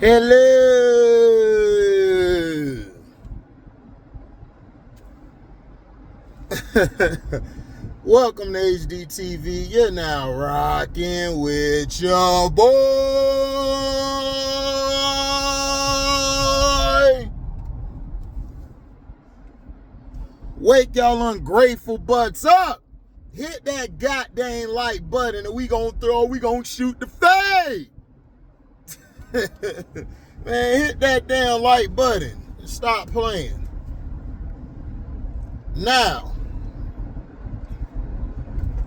Hello. Welcome to HDiiTV. You're now rocking with your boy. Wake y'all ungrateful butts up. Hit that goddamn like button and we gonna shoot the fade. Man, hit that damn like button and stop playing. Now,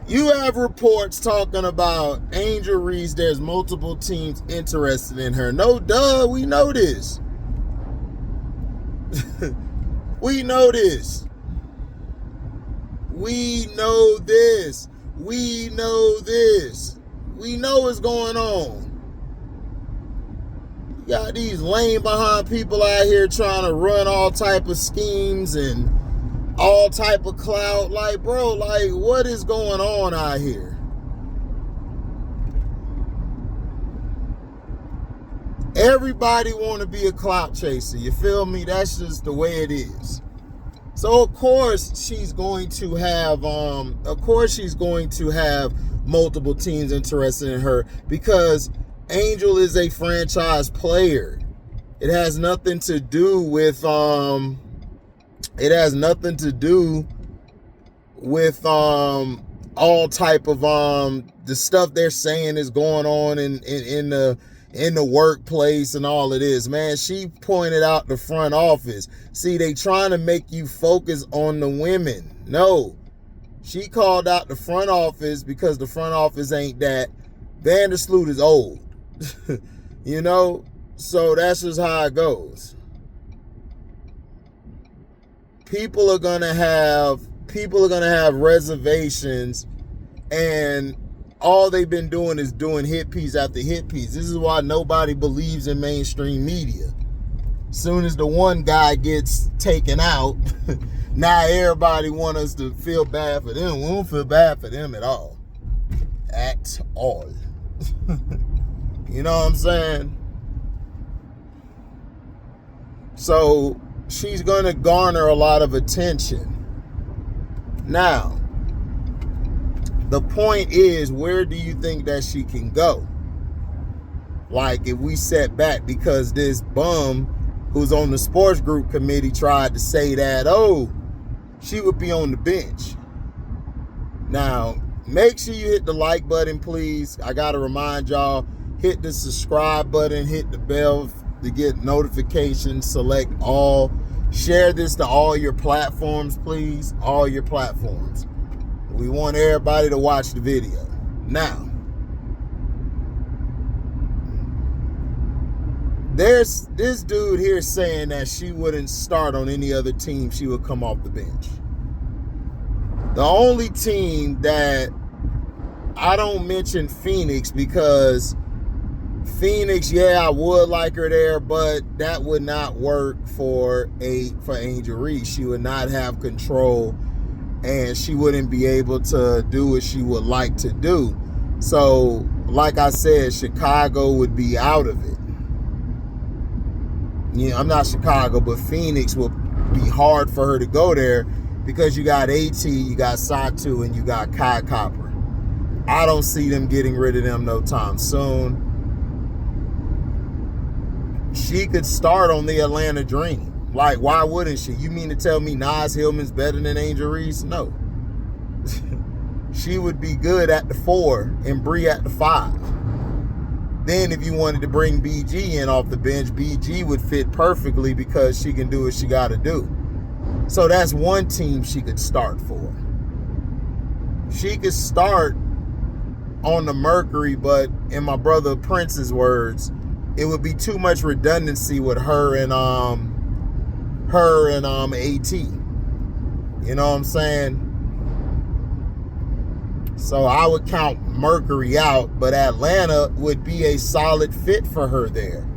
you have reports talking about Angel Reese. There's multiple teams interested in her. No, duh, we know this. We know this. We know this. We know this. We know what's going on. You got these lame behind people out here trying to run all type of schemes and all type of clout. Like, bro, like, what is going on out here? Everybody want to be a clout chaser. You feel me? That's just the way it is. So of course she's going to have multiple teams interested in her because Angel is a franchise player. It has nothing to do with all type of the stuff they're saying is going on in the workplace and all it is. Man, she pointed out the front office. See, they trying to make you focus on the women. No, she called out the front office because the front office ain't that. Vandersloot is old. You know, so that's just how it goes. People are gonna have reservations, and all they've been doing is doing hit piece after hit piece. This is why nobody believes in mainstream media. Soon as the one guy gets taken out, now everybody want us to feel bad for them. We don't feel bad for them at all. At all. You know what I'm saying? So she's going to garner a lot of attention. Now, the point is, where do you think that she can go? Like, if we set back, because this bum who's on the sports group committee tried to say that, oh, she would be on the bench. Now, make sure you hit the like button, please. I got to remind y'all, hit the subscribe button, hit the bell to get notifications, select all. Share this to all your platforms, please. All your platforms. We want everybody to watch the video. Now, there's this dude here saying that she wouldn't start on any other team. She would come off the bench. The only team that I don't mention Phoenix, because Phoenix, yeah, I would like her there, but that would not work for Angel Reese. She would not have control, and she wouldn't be able to do what she would like to do. So, like I said, Chicago would be out of it. Yeah, I'm not Chicago, but Phoenix would be hard for her to go there because you got AT, you got Satu, and you got Kai Copper. I don't see them getting rid of them no time soon. She could start on the Atlanta Dream. Like, why wouldn't she? You mean to tell me Nas Hillman's better than Angel Reese? No. She would be good at the 4 and Bree at the 5. Then if you wanted to bring BG in off the bench, BG would fit perfectly because she can do what she got to do. So that's one team she could start for. She could start on the Mercury, but in my brother Prince's words, it would be too much redundancy with her and AT. You know what I'm saying? So I would count Mercury out, but Atlanta would be a solid fit for her there.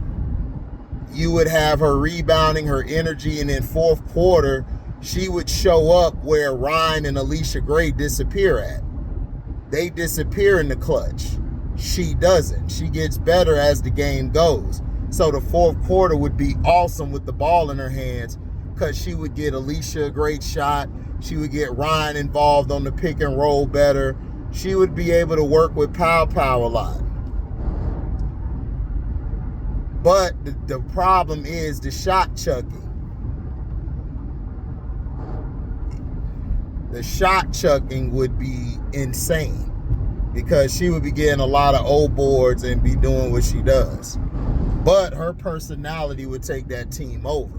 You would have her rebounding, her energy, and in fourth quarter, she would show up where Ryan and Alicia Gray disappear at. They disappear in the clutch. She doesn't. She gets better as the game goes. So the fourth quarter would be awesome with the ball in her hands, because she would get Alicia a great shot. She would get Ryan involved on the pick and roll better. She would be able to work with Pow a lot. But the problem is the shot chucking. The shot chucking would be insane, because she would be getting a lot of old boards and be doing what she does. But her personality would take that team over.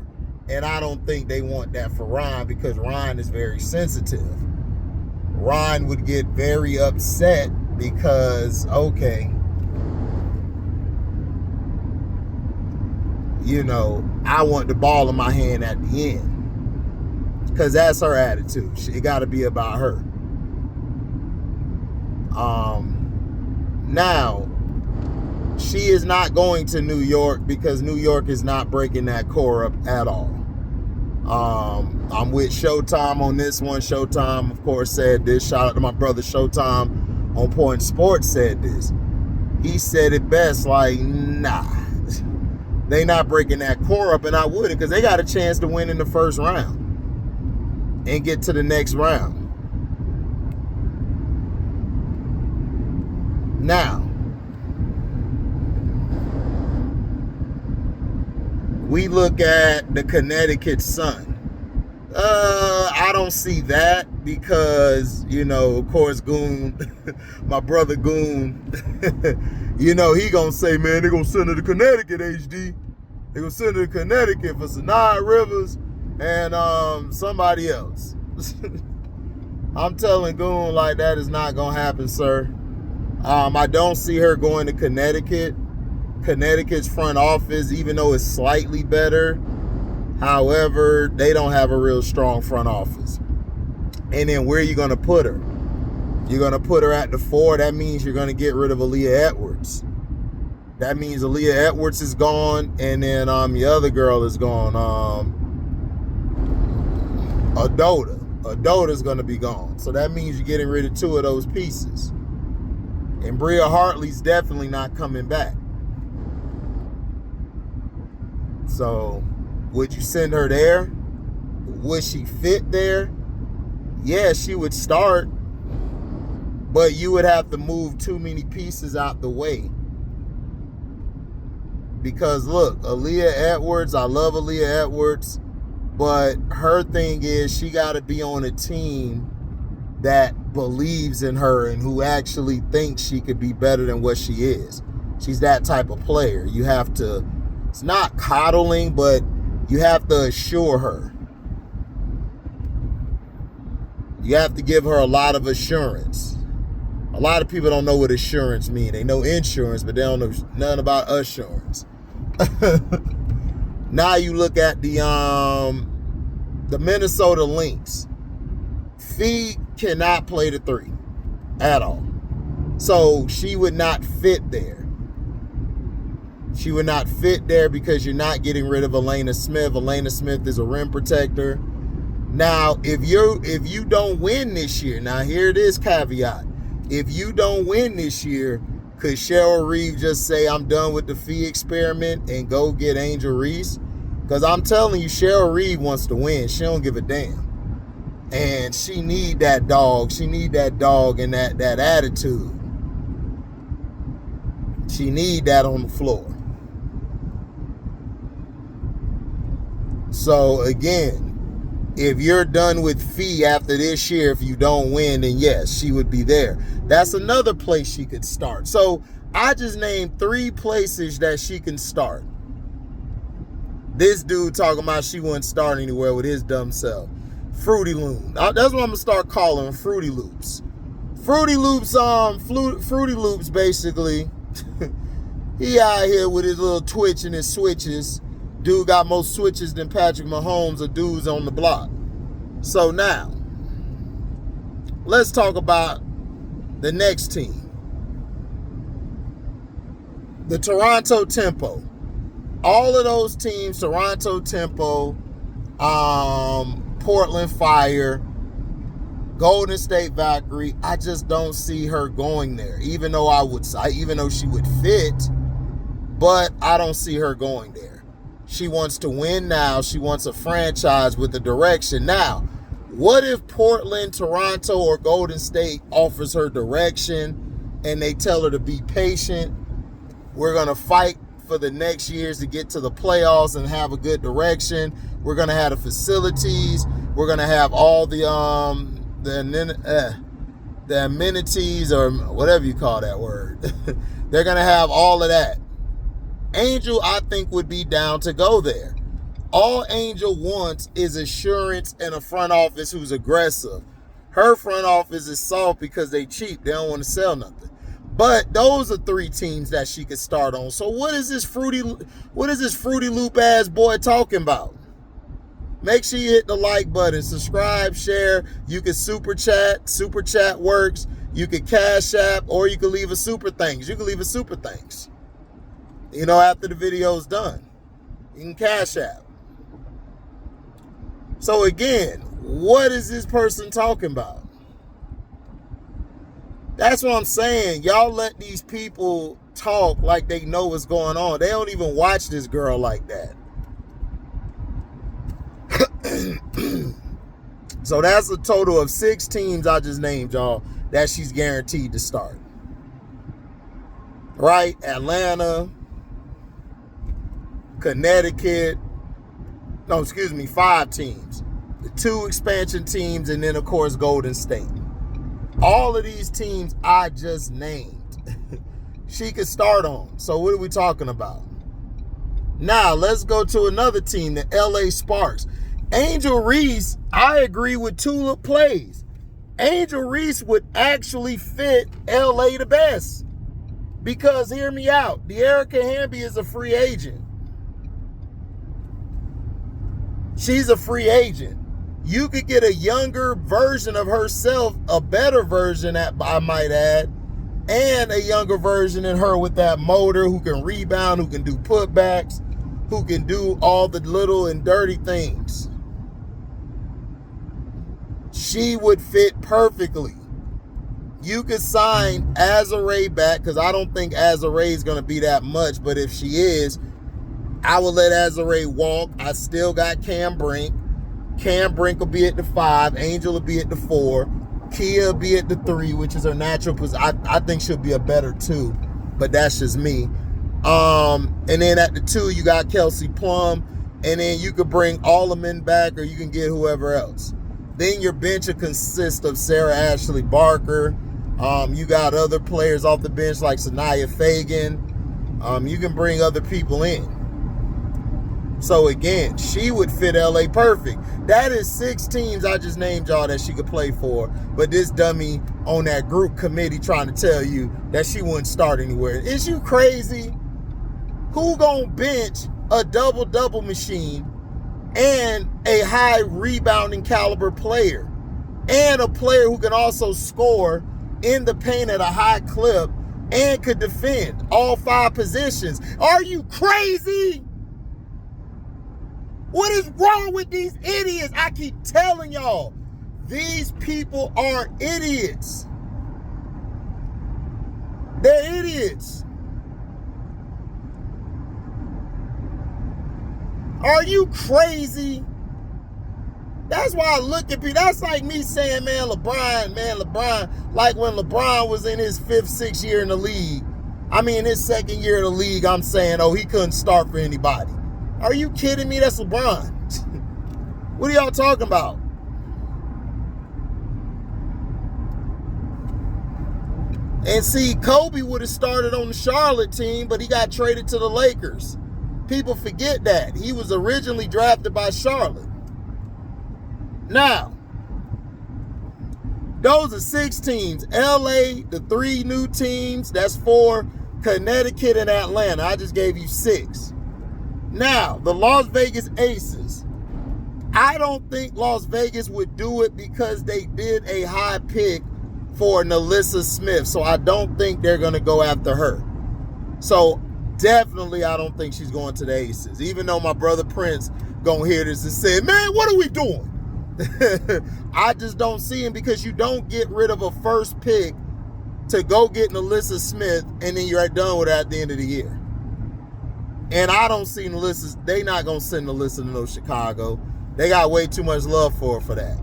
And I don't think they want that for Ryan, because Ryan is very sensitive. Ryan would get very upset because, okay, you know, I want the ball in my hand at the end. Because that's her attitude. It got to be about her. Now, she is not going to New York, because New York is not breaking that core up at all. I'm with Showtime on this one. Showtime, of course, said this. Shout out to my brother Showtime on Point Sports said this. He said it best, like, nah, they not breaking that core up, and I wouldn't, because they got a chance to win in the first round and get to the next round. Now, we look at the Connecticut Sun. I don't see that, because, you know, of course, Goon, my brother Goon, you know, he gonna say, man, they're gonna send her to Connecticut, HD. They're gonna send her to Connecticut for Sinai Rivers and somebody else. I'm telling Goon, like, that is not gonna happen, sir. I don't see her going to Connecticut. Connecticut's front office, even though it's slightly better, however, they don't have a real strong front office. And then where are you going to put her? You're going to put her at the 4. That means you're going to get rid of Aaliyah Edwards. That means Aaliyah Edwards is gone, and then the other girl is gone. Adota. Adota's going to be gone. So that means you're getting rid of 2 of those pieces. And Bria Hartley's definitely not coming back. So, would you send her there? Would she fit there? Yeah, she would start, but you would have to move too many pieces out the way. Because look, Aaliyah Edwards, I love Aaliyah Edwards, but her thing is she got to be on a team that believes in her and who actually thinks she could be better than what she is. She's that type of player. You have to, it's not coddling, but you have to assure her. You have to give her a lot of assurance. A lot of people don't know what assurance means. They know insurance, but they don't know nothing about assurance. Now you look at the Minnesota Lynx. Fee cannot play the 3 at all. So she would not fit there. She would not fit there because you're not getting rid of Elena Smith. Elena Smith is a rim protector. Now, if you don't win this year, now here it is, caveat. If you don't win this year, could Cheryl Reeve just say, I'm done with the Fee experiment and go get Angel Reese? Because I'm telling you, Cheryl Reeve wants to win. She don't give a damn. And she need that dog. She need that dog and that attitude. She need that on the floor. So again, if you're done with Fee after this year, if you don't win, then yes, she would be there. That's another place she could start. So I just named 3 places that she can start. This dude talking about she wouldn't start anywhere with his dumb self. Fruity Loom. That's what I'm gonna start calling them, Fruity Loops. Fruity Loops, Fruity Loops basically. He out here with his little twitch and his switches. Dude got more switches than Patrick Mahomes or dudes on the block. So now, let's talk about the next team. The Toronto Tempo. All of those teams, Toronto Tempo, Portland Fire, Golden State Valkyrie, I just don't see her going there. Even though she would fit, but I don't see her going there. She wants to win now. She wants a franchise with a direction. Now, what if Portland, Toronto, or Golden State offers her direction and they tell her to be patient? We're going to fight for the next years to get to the playoffs and have a good direction. We're going to have the facilities. We're going to have all the amenities, or whatever you call that word. They're going to have all of that. Angel, I think, would be down to go there. All Angel wants is assurance and a front office who's aggressive. Her front office is soft because they cheap. They don't want to sell nothing. But those are 3 teams that she could start on. So what is this Fruity Loop ass boy talking about? Make sure you hit the like button, subscribe, share. You can super chat. Super chat works. You can cash app, or you can leave a super thanks. You can leave a super thanks. After the video is done, you can cash app. So again, what is this person talking about? That's what I'm saying. Y'all let these people talk like they know what's going on. They don't even watch this girl like that. So that's a total of 6 teams I just named, y'all, that she's guaranteed to start. Right? Atlanta, Connecticut. No, excuse me, 5 teams. The 2 expansion teams, and then, of course, Golden State. All of these teams I just named, she could start on. So what are we talking about? Now, let's go to another team, the LA Sparks. Angel Reese, I agree with Tulip plays. Angel Reese would actually fit LA the best. Because, hear me out, De'Erica Hamby is a free agent. She's a free agent. You could get a younger version of herself, a better version, I might add, and a younger version in her with that motor who can rebound, who can do putbacks, who can do all the little and dirty things. She would fit perfectly. You could sign Azarae back, because I don't think Azarae is going to be that much, but if she is, I will let Azarae walk. I still got Cam Brink. Cam Brink will be at the 5. Angel will be at the 4. Kia will be at the 3, which is her natural position. I think she'll be a better 2, but that's just me. And then at the 2, you got Kelsey Plum. And then you could bring Allman back, or you can get whoever else. Then your bench will consist of Sarah Ashley Barker. You got other players off the bench like Sanaya Fagan. You can bring other people in. So again, she would fit LA perfect. That is 6 teams I just named y'all that she could play for. But this dummy on that group committee trying to tell you that she wouldn't start anywhere. Is you crazy? Who gonna bench a double-double machine and a high rebounding caliber player and a player who can also score in the paint at a high clip and could defend all 5 positions? Are you crazy? What is wrong with these idiots? I keep telling y'all, these people are idiots. They're idiots. Are you crazy? That's why I look at people. That's like me saying, LeBron, like when LeBron was in his 5th, 6th year in the league. I mean, his 2nd year in the league, I'm saying, he couldn't start for anybody. Are you kidding me? That's LeBron. What are y'all talking about? And see, Kobe would have started on the Charlotte team, but he got traded to the Lakers. People forget that. He was originally drafted by Charlotte. Now, those are 6 teams. LA, the 3 new teams, that's 4. Connecticut and Atlanta. I just gave you 6. Now, the Las Vegas Aces. I don't think Las Vegas would do it because they did a high pick for Nalissa Smith. So I don't think they're going to go after her. So definitely I don't think she's going to the Aces. Even though my brother Prince going to hear this and say, man, what are we doing? I just don't see him, because you don't get rid of a first pick to go get Nalissa Smith and then you're done with her at the end of the year. And I don't see Alyssa. They not going to send Alyssa to no Chicago. They got way too much love for her for that.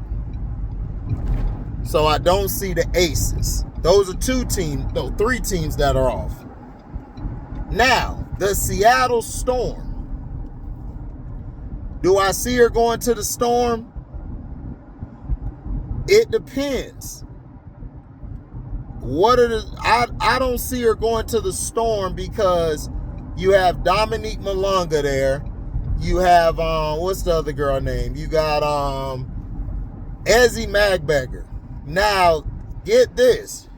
So I don't see the Aces. Those are three teams that are off. Now, the Seattle Storm. Do I see her going to the Storm? It depends. I don't see her going to the Storm because you have Dominique Malunga there. You have what's the other girl name? You got Ezzy Magbeger. Now, get this.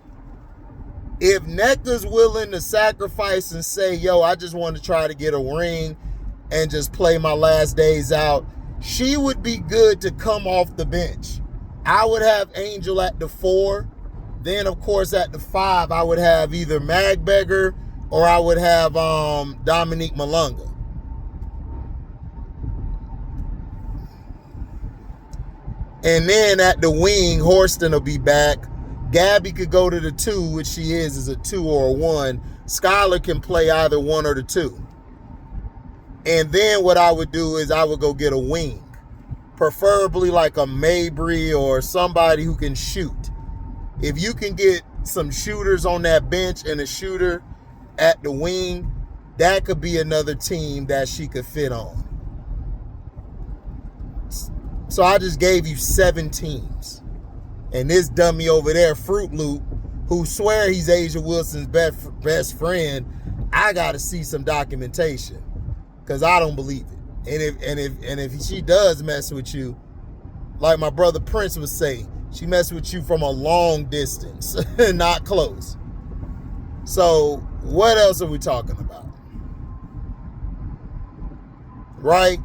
If Nneka's willing to sacrifice and say, yo, I just want to try to get a ring and just play my last days out, she would be good to come off the bench. I would have Angel at the 4. Then, of course, at the 5, I would have either Magbeger or I would have Dominique Malunga. And then at the wing, Horston will be back. Gabby could go to the 2, which she is a 2 or a 1. Skylar can play either 1 or the 2. And then what I would do is I would go get a wing. Preferably like a Mabry or somebody who can shoot. If you can get some shooters on that bench and a shooter at the wing, that could be another team that she could fit on. So I just gave you 7 teams. And this dummy over there, Fruit Loop, who swear he's Asia Wilson's best friend, I got to see some documentation because I don't believe it. And if she does mess with you, like my brother Prince would say, she messed with you from a long distance, not close. So what else are we talking about? Right?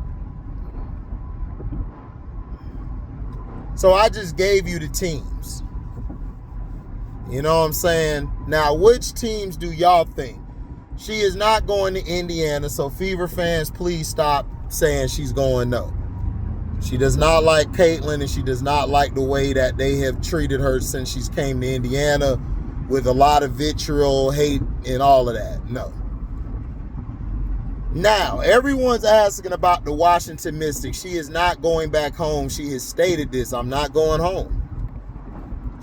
So I just gave you the teams. You know what I'm saying? Now, which teams do y'all think? She is not going to Indiana, so Fever fans, please stop saying she's going no. She does not like Caitlin, and she does not like the way that they have treated her since she's came to Indiana with a lot of vitriol, hate, and all of that. No. Now, everyone's asking about the Washington Mystics. She is not going back home. She has stated this. I'm not going home.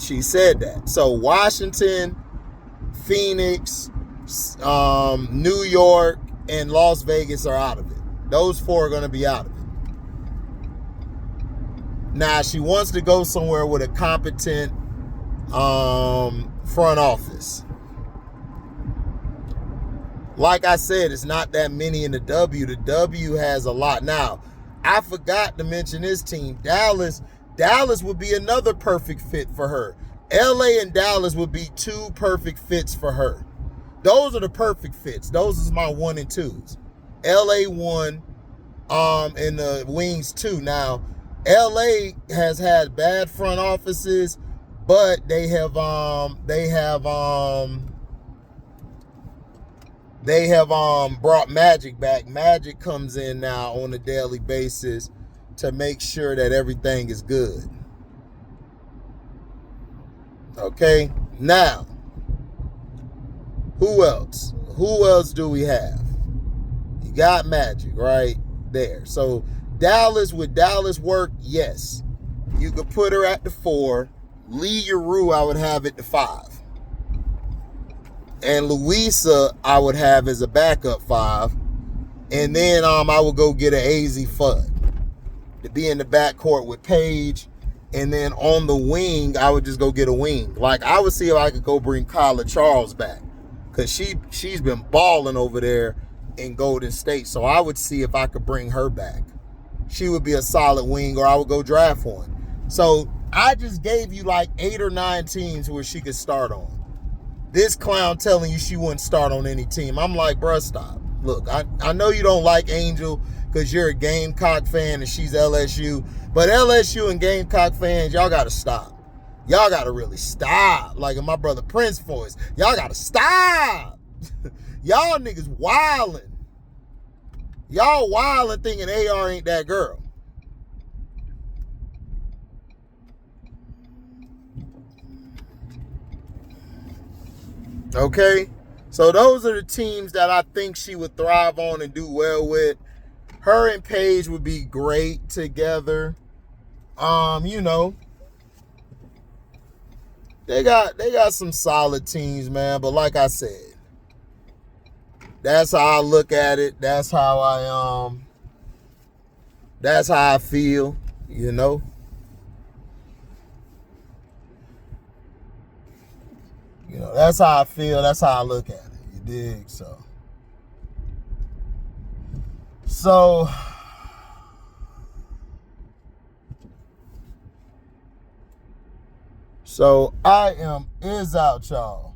She said that. So Washington, Phoenix, New York, and Las Vegas are out of it. Those 4 are going to be out of it. Now, she wants to go somewhere with a competent front office. Like I said, it's not that many in the W. The W has a lot. Now, I forgot to mention this team, Dallas. Dallas would be another perfect fit for her. LA and Dallas would be 2 perfect fits for her. Those are the perfect fits. Those is my 1 and 2s. LA 1, and the Wings 2. Now, LA has had bad front offices, but they have brought Magic back. Magic comes in now on a daily basis to make sure that everything is good. Okay, now, who else? Who else do we have? You got Magic right there. So Dallas, would Dallas work? Yes. You could put her at the 4. Lee Yaroo, I would have at the 5. And Louisa, I would have as a backup 5. And then I would go get an AZ Fudd to be in the backcourt with Paige. And then on the wing, I would just go get a wing. Like, I would see if I could go bring Kyla Charles back. Because she's been balling over there in Golden State. So I would see if I could bring her back. She would be a solid wing, or I would go draft one. So I just gave you like 8 or 9 teams where she could start on. This clown telling you she wouldn't start on any team. I'm like, bruh, stop. Look, I know you don't like Angel because you're a Gamecock fan and she's LSU. But LSU and Gamecock fans, y'all got to stop. Y'all got to really stop. Like in my brother Prince voice, y'all got to stop. Y'all niggas wildin'. Y'all wildin' thinking AR ain't that girl. Okay? So those are the teams that I think she would thrive on and do well with. Her and Paige would be great together. You know, they got some solid teams, man. But like I said, that's how I look at it. That's how I feel, you know. You know, that's how I feel. That's how I look at it. You dig? So I is out, y'all.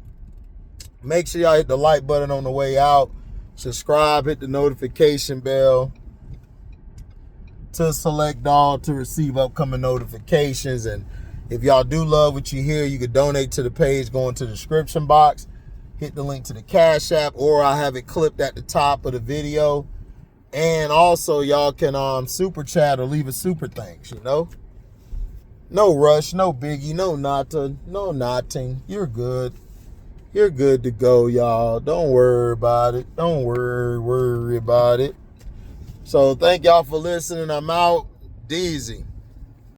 Make sure y'all hit the like button on the way out. Subscribe, hit the notification bell to select all to receive upcoming notifications. And if y'all do love what you hear, you can donate to the page going to the description box. Hit the link to the Cash App, or I have it clipped at the top of the video. And also y'all can super chat or leave a super thanks, you know. No rush, no biggie, no nothing. You're good. You're good to go, y'all. Don't worry about it. Don't worry about it. So thank y'all for listening. I'm out. DEY.